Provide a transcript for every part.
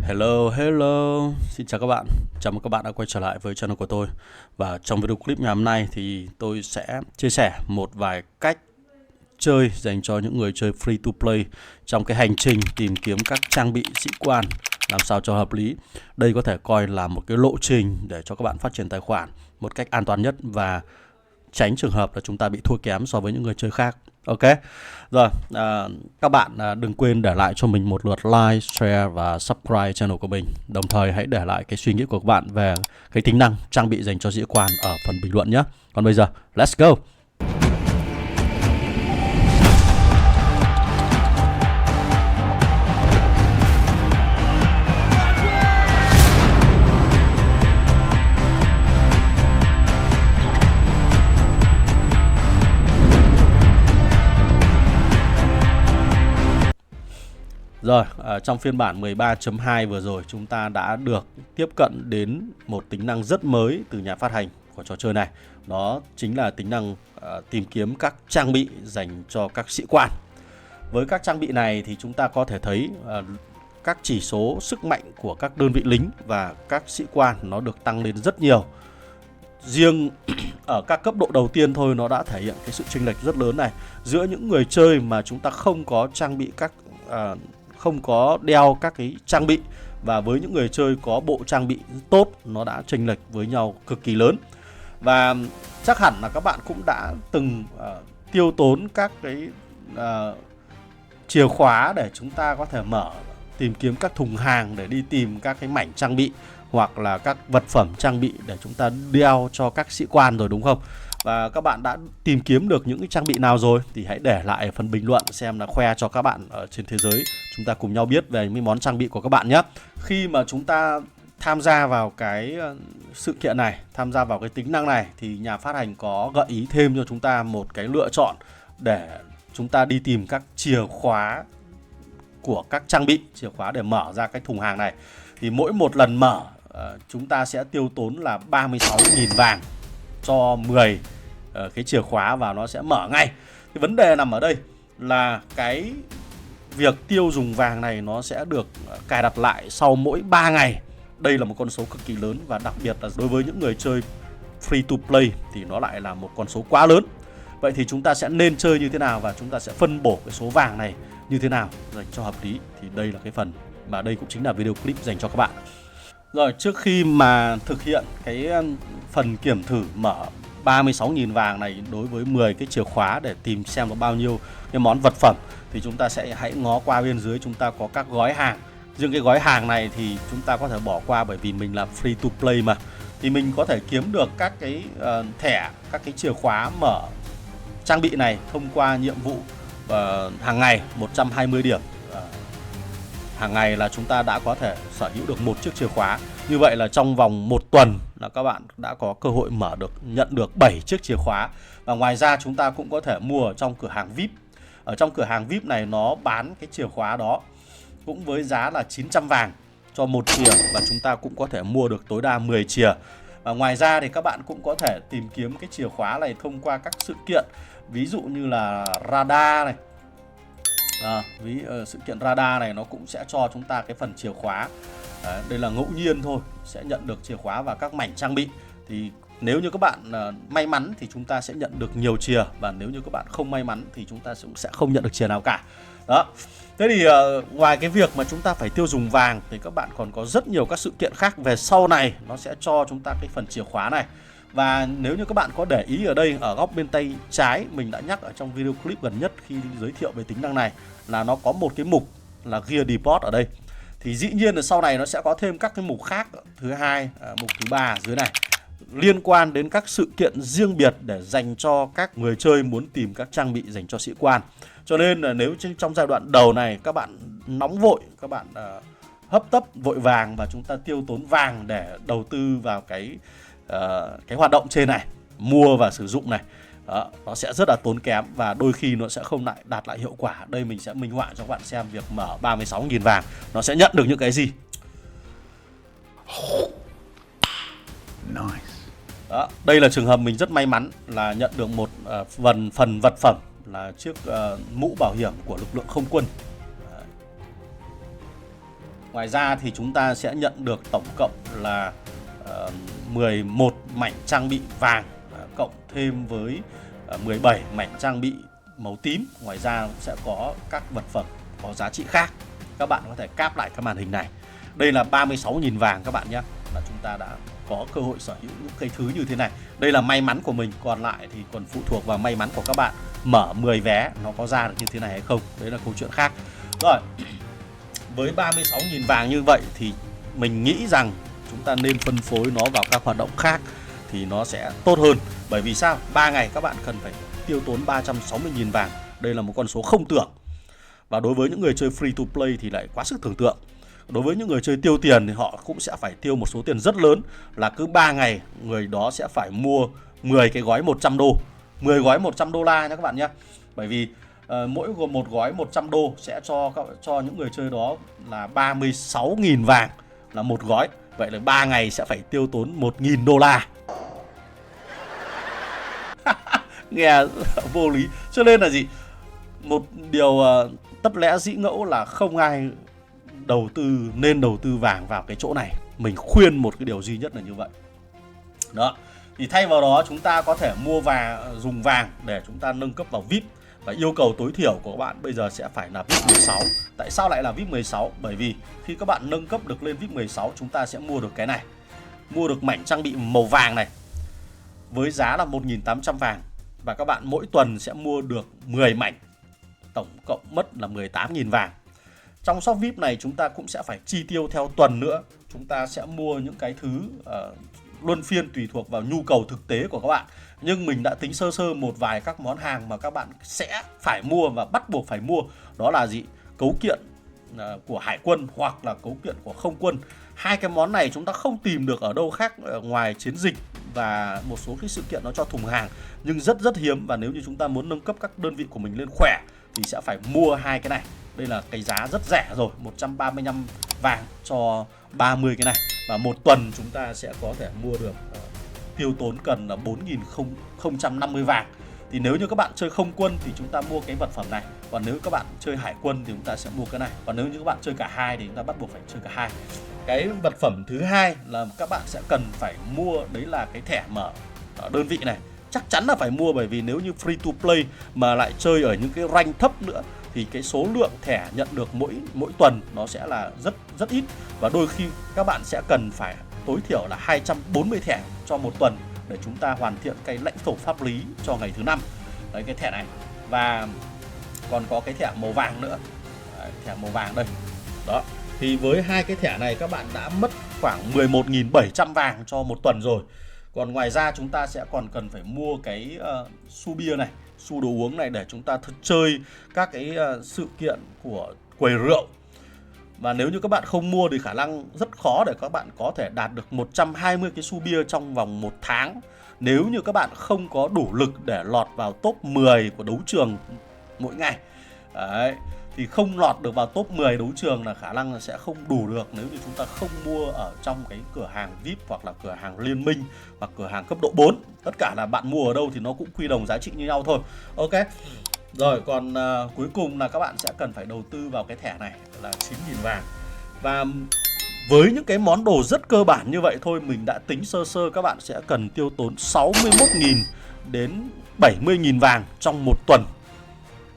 Hello, hello. Xin chào các bạn. Chào mừng các bạn đã quay trở lại với channel của tôi. Và trong video clip ngày hôm nay thì tôi sẽ chia sẻ một vài cách chơi dành cho những người chơi free to play trong cái hành trình tìm kiếm các trang bị sĩ quan làm sao cho hợp lý. Đây có thể coi là một cái lộ trình để cho các bạn phát triển tài khoản một cách an toàn nhất và tránh trường hợp là chúng ta bị thua kém so với những người chơi khác. Ok. Rồi, các bạn đừng quên để lại cho mình một lượt like, share và subscribe channel của mình. Đồng thời hãy để lại cái suy nghĩ của các bạn về cái tính năng trang bị dành cho sĩ quan ở phần bình luận nhé. Còn bây giờ, let's go. Rồi, trong phiên bản 13.2 vừa rồi chúng ta đã được tiếp cận đến một tính năng rất mới từ nhà phát hành của trò chơi này. Đó chính là tính năng tìm kiếm các trang bị dành cho các sĩ quan. Với các trang bị này thì chúng ta có thể thấy các chỉ số sức mạnh của các đơn vị lính và các sĩ quan nó được tăng lên rất nhiều. Riêng ở các cấp độ đầu tiên thôi nó đã thể hiện cái sự chênh lệch rất lớn này giữa những người chơi mà chúng ta không có trang bị không có đeo các cái trang bị và với những người chơi có bộ trang bị tốt, nó đã chênh lệch với nhau cực kỳ lớn. Và chắc hẳn là các bạn cũng đã từng tiêu tốn các cái chìa khóa để chúng ta có thể tìm kiếm các thùng hàng để đi tìm các cái mảnh trang bị hoặc là các vật phẩm trang bị để chúng ta đeo cho các sĩ quan rồi, đúng không? Và các bạn đã tìm kiếm được những cái trang bị nào rồi thì hãy để lại ở phần bình luận xem là khoe cho các bạn ở trên thế giới. Chúng ta cùng nhau biết về những món trang bị của các bạn nhé. Khi mà chúng ta tham gia vào cái sự kiện này, tham gia vào cái tính năng này thì nhà phát hành có gợi ý thêm cho chúng ta một cái lựa chọn để chúng ta đi tìm các chìa khóa của các trang bị, chìa khóa để mở ra cái thùng hàng này. Thì mỗi một lần mở chúng ta sẽ tiêu tốn là 36.000 vàng cho 10 cái chìa khóa và nó sẽ mở ngay. Cái vấn đề nằm ở đây là cái việc tiêu dùng vàng này nó sẽ được cài đặt lại sau mỗi 3 ngày. Đây là một con số cực kỳ lớn và đặc biệt là đối với những người chơi free to play thì nó lại là một con số quá lớn. Vậy thì chúng ta sẽ nên chơi như thế nào và chúng ta sẽ phân bổ cái số vàng này như thế nào dành cho hợp lý, thì đây là cái phần mà đây cũng chính là video clip dành cho các bạn. Rồi, trước khi mà thực hiện cái phần kiểm thử mở 36.000 vàng này đối với 10 cái chìa khóa để tìm xem có bao nhiêu cái món vật phẩm thì chúng ta sẽ hãy ngó qua bên dưới, chúng ta có các gói hàng. Riêng cái gói hàng này thì chúng ta có thể bỏ qua bởi vì mình là free to play mà. Thì mình có thể kiếm được các cái thẻ, các cái chìa khóa mở trang bị này thông qua nhiệm vụ hàng ngày 120 điểm. Hàng ngày là chúng ta đã có thể sở hữu được một chiếc chìa khóa. Như vậy là trong vòng 1 tuần là các bạn đã có cơ hội nhận được 7 chiếc chìa khóa. Và ngoài ra chúng ta cũng có thể mua ở trong cửa hàng VIP. Ở trong cửa hàng VIP này nó bán cái chìa khóa đó cũng với giá là 900 vàng cho một chìa, và chúng ta cũng có thể mua được tối đa 10 chìa. Và ngoài ra thì các bạn cũng có thể tìm kiếm cái chìa khóa này thông qua các sự kiện, ví dụ như là radar này. Sự kiện radar này nó cũng sẽ cho chúng ta cái phần chìa khóa. Đây là ngẫu nhiên thôi, sẽ nhận được chìa khóa và các mảnh trang bị. Thì nếu như các bạn may mắn thì chúng ta sẽ nhận được nhiều chìa, và nếu như các bạn không may mắn thì chúng ta cũng sẽ không nhận được chìa nào cả. Đó. Thế thì ngoài cái việc mà chúng ta phải tiêu dùng vàng thì các bạn còn có rất nhiều các sự kiện khác về sau này nó sẽ cho chúng ta cái phần chìa khóa này. Và nếu như các bạn có để ý ở đây, ở góc bên tay trái, mình đã nhắc ở trong video clip gần nhất khi giới thiệu về tính năng này là nó có một cái mục là Gear Depot ở đây. Thì dĩ nhiên là sau này nó sẽ có thêm các cái mục khác, thứ hai, mục thứ ba ở dưới này, liên quan đến các sự kiện riêng biệt để dành cho các người chơi muốn tìm các trang bị dành cho sĩ quan. Cho nên là nếu trong giai đoạn đầu này các bạn nóng vội, các bạn hấp tấp vội vàng và chúng ta tiêu tốn vàng để đầu tư vào cái hoạt động trên này, mua và sử dụng này, đó, nó sẽ rất là tốn kém và đôi khi nó sẽ không đạt lại hiệu quả. Đây mình sẽ minh họa cho các bạn xem việc mở 36.000 vàng nó sẽ nhận được những cái gì. Nice. Đó, đây là trường hợp mình rất may mắn là nhận được một phần vật phẩm là chiếc mũ bảo hiểm của lực lượng không quân. Ngoài ra thì chúng ta sẽ nhận được tổng cộng là 11 mảnh trang bị vàng, cộng thêm với 17 mảnh trang bị màu tím. Ngoài ra cũng sẽ có các vật phẩm có giá trị khác. Các bạn có thể cáp lại cái màn hình này. Đây là 36.000 vàng các bạn nhé. Là chúng ta đã có cơ hội sở hữu những cái thứ như thế này. Đây là may mắn của mình, còn lại thì còn phụ thuộc vào may mắn của các bạn. Mở 10 vé nó có ra được như thế này hay không, đấy là câu chuyện khác. Rồi, với 36.000 vàng như vậy thì mình nghĩ rằng chúng ta nên phân phối nó vào các hoạt động khác thì nó sẽ tốt hơn. Bởi vì sao? 3 ngày các bạn cần phải tiêu tốn 360.000 vàng. Đây là một con số không tưởng. Và đối với những người chơi free to play thì lại quá sức tưởng tượng. Đối với những người chơi tiêu tiền thì họ cũng sẽ phải tiêu một số tiền rất lớn, là cứ 3 ngày người đó sẽ phải mua 10 cái gói 100 đô. 10 gói 100 đô la nha các bạn nhé. Bởi vì mỗi một gói 100 đô sẽ cho những người chơi đó là 36.000 vàng là một gói. Vậy là 3 ngày sẽ phải tiêu tốn 1.000 đô la. Nghe vô lý. Cho nên là gì? Một điều tất lẽ dĩ ngẫu là không ai nên đầu tư vàng vào cái chỗ này. Mình khuyên một cái điều duy nhất là như vậy. Đó. Thì thay vào đó chúng ta có thể mua dùng vàng để chúng ta nâng cấp vào VIP. Và yêu cầu tối thiểu của các bạn bây giờ sẽ phải là VIP 16. Tại sao lại là VIP 16? Bởi vì khi các bạn nâng cấp được lên VIP 16, chúng ta sẽ mua được cái này. Mua được mảnh trang bị màu vàng này với giá là 1.800 vàng. Và các bạn mỗi tuần sẽ mua được 10 mảnh. Tổng cộng mất là 18.000 vàng. Trong shop VIP này chúng ta cũng sẽ phải chi tiêu theo tuần nữa. Chúng ta sẽ mua những cái thứ luân phiên tùy thuộc vào nhu cầu thực tế của các bạn. Nhưng mình đã tính sơ sơ một vài các món hàng mà các bạn sẽ phải mua và bắt buộc phải mua. Đó là gì? Cấu kiện của Hải quân hoặc là cấu kiện của Không quân. Hai cái món này chúng ta không tìm được ở đâu khác ngoài chiến dịch và một số cái sự kiện nó cho thùng hàng, nhưng rất hiếm. Và nếu như chúng ta muốn nâng cấp các đơn vị của mình lên khỏe thì sẽ phải mua hai cái này. Đây là cái giá rất rẻ rồi, 135 vàng cho 30 cái này. Và một tuần chúng ta sẽ có thể mua được tiêu tốn cần là 4.050 vàng. Thì nếu như các bạn chơi Không quân thì chúng ta mua cái vật phẩm này. Còn nếu các bạn chơi Hải quân thì chúng ta sẽ mua cái này. Còn nếu như các bạn chơi cả hai thì chúng ta bắt buộc phải chơi cả hai. Cái vật phẩm thứ hai là các bạn sẽ cần phải mua, đấy là cái thẻ mở đơn vị này. Chắc chắn là phải mua, bởi vì nếu như free to play mà lại chơi ở những cái rank thấp nữa thì cái số lượng thẻ nhận được mỗi tuần nó sẽ là rất ít. Và đôi khi các bạn sẽ cần phải tối thiểu là 240 thẻ cho một tuần để chúng ta hoàn thiện cái lãnh thổ pháp lý cho ngày thứ 5. Đấy, cái thẻ này. Và còn có cái thẻ màu vàng nữa. Đấy, thẻ màu vàng đây. Đó. Thì với hai cái thẻ này các bạn đã mất khoảng 11.700 vàng cho một tuần rồi. Còn ngoài ra chúng ta sẽ còn cần phải mua cái xu bia này, xu đồ uống này để chúng ta chơi các cái sự kiện của quầy rượu. Và nếu như các bạn không mua thì khả năng rất khó để các bạn có thể đạt được 120 cái xu bia trong vòng 1 tháng. Nếu như các bạn không có đủ lực để lọt vào top 10 của đấu trường mỗi ngày. Đấy. Thì không lọt được vào top 10 đấu trường là khả năng là sẽ không đủ được nếu như chúng ta không mua ở trong cái cửa hàng VIP hoặc là cửa hàng liên minh hoặc cửa hàng cấp độ 4. Tất cả là bạn mua ở đâu thì nó cũng quy đồng giá trị như nhau thôi. Ok. Rồi còn cuối cùng là các bạn sẽ cần phải đầu tư vào cái thẻ này là 9.000 vàng. Và với những cái món đồ rất cơ bản như vậy thôi, mình đã tính sơ sơ các bạn sẽ cần tiêu tốn 61.000 đến 70.000 vàng trong một tuần.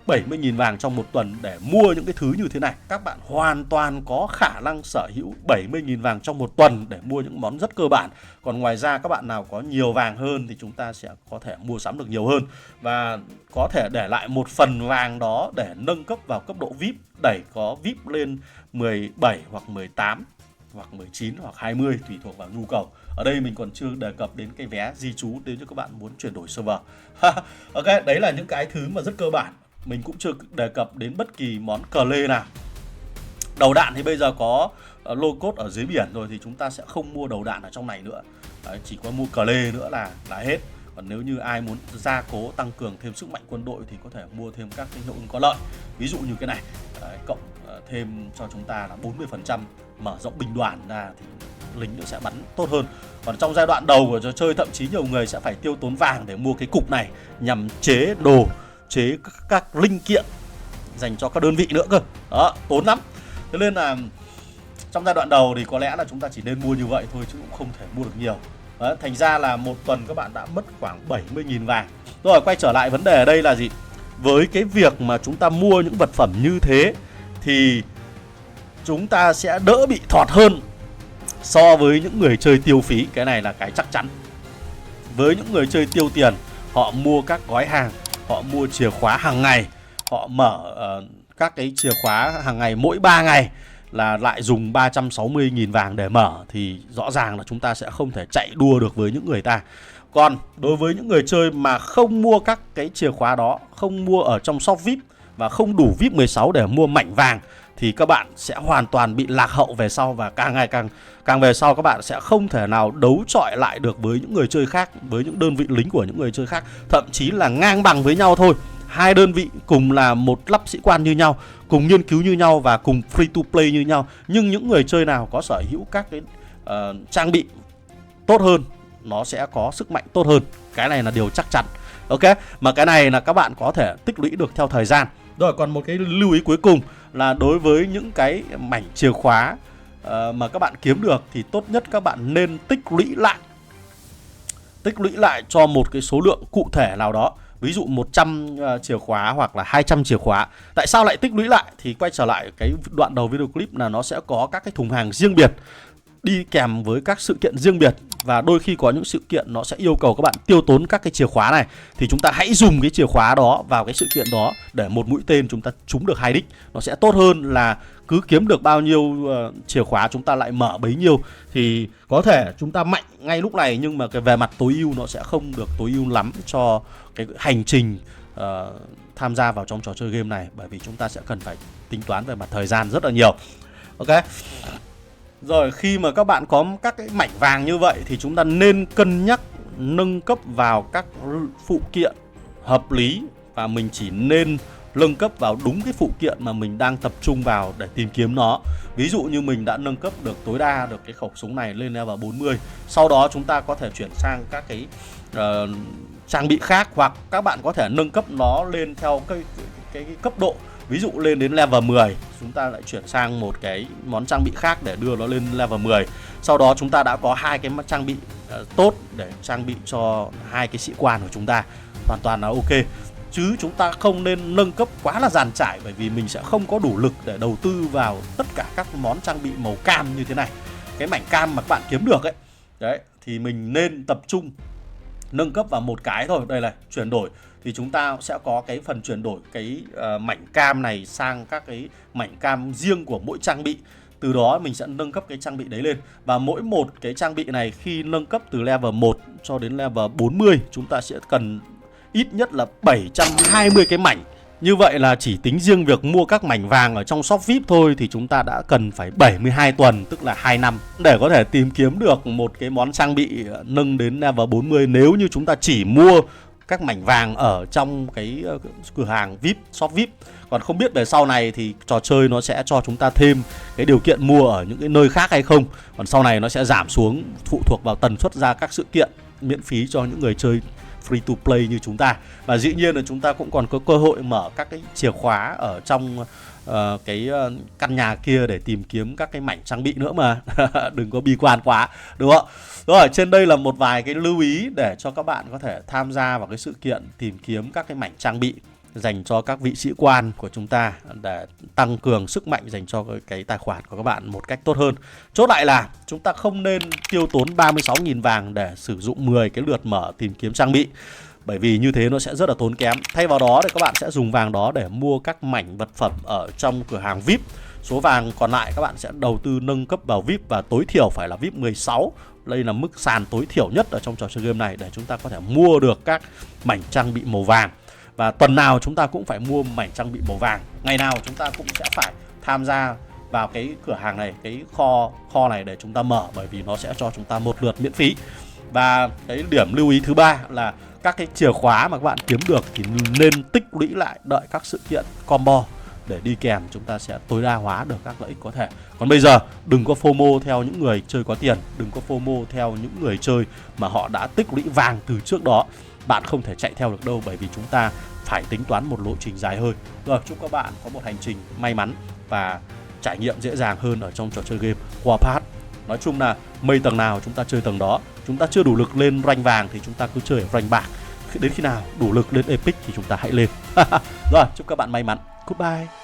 70.000 vàng trong một tuần để mua những cái thứ như thế này. Các bạn hoàn toàn có khả năng sở hữu 70.000 vàng trong một tuần để mua những món rất cơ bản. Còn ngoài ra các bạn nào có nhiều vàng hơn thì chúng ta sẽ có thể mua sắm được nhiều hơn. Và có thể để lại một phần vàng đó để nâng cấp vào cấp độ VIP, đẩy có VIP lên 17 hoặc 18 hoặc 19 hoặc 20 tùy thuộc vào nhu cầu. Ở đây mình còn chưa đề cập đến cái vé di trú nếu như các bạn muốn chuyển đổi server. Ok, đấy là những cái thứ mà rất cơ bản. Mình cũng chưa đề cập đến bất kỳ món cờ lê nào. Đầu đạn thì bây giờ có lô cốt ở dưới biển rồi thì chúng ta sẽ không mua đầu đạn ở trong này nữa. Đấy, chỉ có mua cờ lê nữa là hết. Còn nếu như ai muốn gia cố tăng cường thêm sức mạnh quân đội thì có thể mua thêm các cái hiệu ứng có lợi. Ví dụ như cái này, cộng thêm cho chúng ta là 40% mở rộng binh đoàn ra thì lính nó sẽ bắn tốt hơn. Còn trong giai đoạn đầu của trò chơi thậm chí nhiều người sẽ phải tiêu tốn vàng để mua cái cục này nhằm chế đồ, chế các linh kiện dành cho các đơn vị nữa cơ. Đó, tốn lắm. Thế nên là Trong giai đoạn đầu thì có lẽ là chúng ta chỉ nên mua như vậy thôi chứ cũng không thể mua được nhiều. Đấy, thành ra là một tuần các bạn đã mất khoảng 70.000 vàng. Rồi quay trở lại vấn đề ở đây là gì? Với cái việc mà chúng ta mua những vật phẩm như thế thì chúng ta sẽ đỡ bị thọt hơn so với những người chơi tiêu phí. Cái này là cái chắc chắn. Với những người chơi tiêu tiền, họ mua các gói hàng, họ mua chìa khóa hàng ngày, họ mở các cái chìa khóa hàng ngày mỗi 3 ngày là lại dùng 360.000 vàng để mở, thì rõ ràng là chúng ta sẽ không thể chạy đua được với những người ta. Còn đối với những người chơi mà không mua các cái chìa khóa đó, không mua ở trong shop VIP và không đủ VIP 16 để mua mảnh vàng, thì các bạn sẽ hoàn toàn bị lạc hậu về sau, và càng ngày càng về sau các bạn sẽ không thể nào đấu chọi lại được với những người chơi khác, với những đơn vị lính của những người chơi khác, thậm chí là ngang bằng với nhau thôi. Hai đơn vị cùng là một lắp sĩ quan như nhau, cùng nghiên cứu như nhau và cùng free to play như nhau, nhưng những người chơi nào có sở hữu các cái trang bị tốt hơn, nó sẽ có sức mạnh tốt hơn. Cái này là điều chắc chắn. Ok, mà cái này là các bạn có thể tích lũy được theo thời gian. Rồi còn một cái lưu ý cuối cùng là đối với những cái mảnh chìa khóa mà các bạn kiếm được thì tốt nhất các bạn nên tích lũy lại cho một cái số lượng cụ thể nào đó. Ví dụ 100 chìa khóa hoặc là 200 chìa khóa. Tại sao lại tích lũy lại? Thì quay trở lại cái đoạn đầu video clip là nó sẽ có các cái thùng hàng riêng biệt đi kèm với các sự kiện riêng biệt, và đôi khi có những sự kiện nó sẽ yêu cầu các bạn tiêu tốn các cái chìa khóa này, thì chúng ta hãy dùng cái chìa khóa đó vào cái sự kiện đó để một mũi tên chúng ta trúng được 2 đích. Nó sẽ tốt hơn là cứ kiếm được bao nhiêu chìa khóa chúng ta lại mở bấy nhiêu. Thì có thể chúng ta mạnh ngay lúc này, nhưng mà cái về mặt tối ưu nó sẽ không được tối ưu lắm cho cái hành trình tham gia vào trong trò chơi game này, bởi vì chúng ta sẽ cần phải tính toán về mặt thời gian rất là nhiều. Ok. Rồi khi mà các bạn có các cái mảnh vàng như vậy thì chúng ta nên cân nhắc nâng cấp vào các phụ kiện hợp lý, và mình chỉ nên nâng cấp vào đúng cái phụ kiện mà mình đang tập trung vào để tìm kiếm nó. Ví dụ như mình đã nâng cấp được tối đa được cái khẩu súng này lên level 40. Sau đó chúng ta có thể chuyển sang các cái trang bị khác, hoặc các bạn có thể nâng cấp nó lên theo cái cấp độ. Ví dụ lên đến level 10, chúng ta lại chuyển sang một cái món trang bị khác để đưa nó lên level 10. Sau đó chúng ta đã có hai cái trang bị tốt để trang bị cho hai cái sĩ quan của chúng ta. Hoàn toàn là ok. Chứ chúng ta không nên nâng cấp quá là dàn trải, bởi vì mình sẽ không có đủ lực để đầu tư vào tất cả các món trang bị màu cam như thế này. Cái mảnh cam mà các bạn kiếm được ấy, đấy, thì mình nên tập trung nâng cấp vào một cái thôi. Đây này, chuyển đổi thì chúng ta sẽ có cái phần chuyển đổi cái mảnh cam này sang các cái mảnh cam riêng của mỗi trang bị. Từ đó mình sẽ nâng cấp cái trang bị đấy lên. Và mỗi một cái trang bị này khi nâng cấp từ level 1 cho đến level 40, chúng ta sẽ cần ít nhất là 720 cái mảnh. Như vậy là chỉ tính riêng việc mua các mảnh vàng ở trong shop VIP thôi thì chúng ta đã cần phải 72 tuần, tức là 2 năm để có thể tìm kiếm được một cái món trang bị nâng đến level 40, nếu như chúng ta chỉ mua các mảnh vàng ở trong cái cửa hàng VIP, shop VIP. Còn không biết về sau này thì trò chơi nó sẽ cho chúng ta thêm cái điều kiện mua ở những cái nơi khác hay không. Còn sau này nó sẽ giảm xuống, phụ thuộc vào tần suất ra các sự kiện miễn phí cho những người chơi free to play như chúng ta. Và dĩ nhiên là chúng ta cũng còn có cơ hội mở các cái chìa khóa ở trong cái căn nhà kia để tìm kiếm các cái mảnh trang bị nữa mà. Đừng có bi quan quá, đúng không? Rồi, trên đây là một vài cái lưu ý để cho các bạn có thể tham gia vào cái sự kiện tìm kiếm các cái mảnh trang bị dành cho các vị sĩ quan của chúng ta, để tăng cường sức mạnh dành cho cái tài khoản của các bạn một cách tốt hơn. Chốt lại là chúng ta không nên tiêu tốn 36.000 vàng để sử dụng 10 cái lượt mở tìm kiếm trang bị, bởi vì như thế nó sẽ rất là tốn kém. Thay vào đó thì các bạn sẽ dùng vàng đó để mua các mảnh vật phẩm ở trong cửa hàng VIP. Số vàng còn lại các bạn sẽ đầu tư nâng cấp vào VIP, và tối thiểu phải là VIP 16. Đây là mức sàn tối thiểu nhất ở trong trò chơi game này để chúng ta có thể mua được các mảnh trang bị màu vàng. Và tuần nào chúng ta cũng phải mua mảnh trang bị màu vàng. Ngày nào chúng ta cũng sẽ phải tham gia vào cái cửa hàng này, cái kho này để chúng ta mở, bởi vì nó sẽ cho chúng ta một lượt miễn phí. Và cái điểm lưu ý thứ ba là các cái chìa khóa mà các bạn kiếm được thì nên tích lũy lại, đợi các sự kiện combo để đi kèm, chúng ta sẽ tối đa hóa được các lợi ích có thể. Còn bây giờ đừng có FOMO theo những người chơi có tiền, đừng có FOMO theo những người chơi mà họ đã tích lũy vàng từ trước đó. Bạn không thể chạy theo được đâu, bởi vì chúng ta phải tính toán một lộ trình dài hơi. Rồi, chúc các bạn có một hành trình may mắn và trải nghiệm dễ dàng hơn ở trong trò chơi game Warpath. Nói chung là mây tầng nào chúng ta chơi tầng đó. Chúng ta chưa đủ lực lên rank vàng thì chúng ta cứ chơi ở rank bạc. Đến khi nào đủ lực lên epic thì chúng ta hãy lên. Rồi, chúc các bạn may mắn. Goodbye.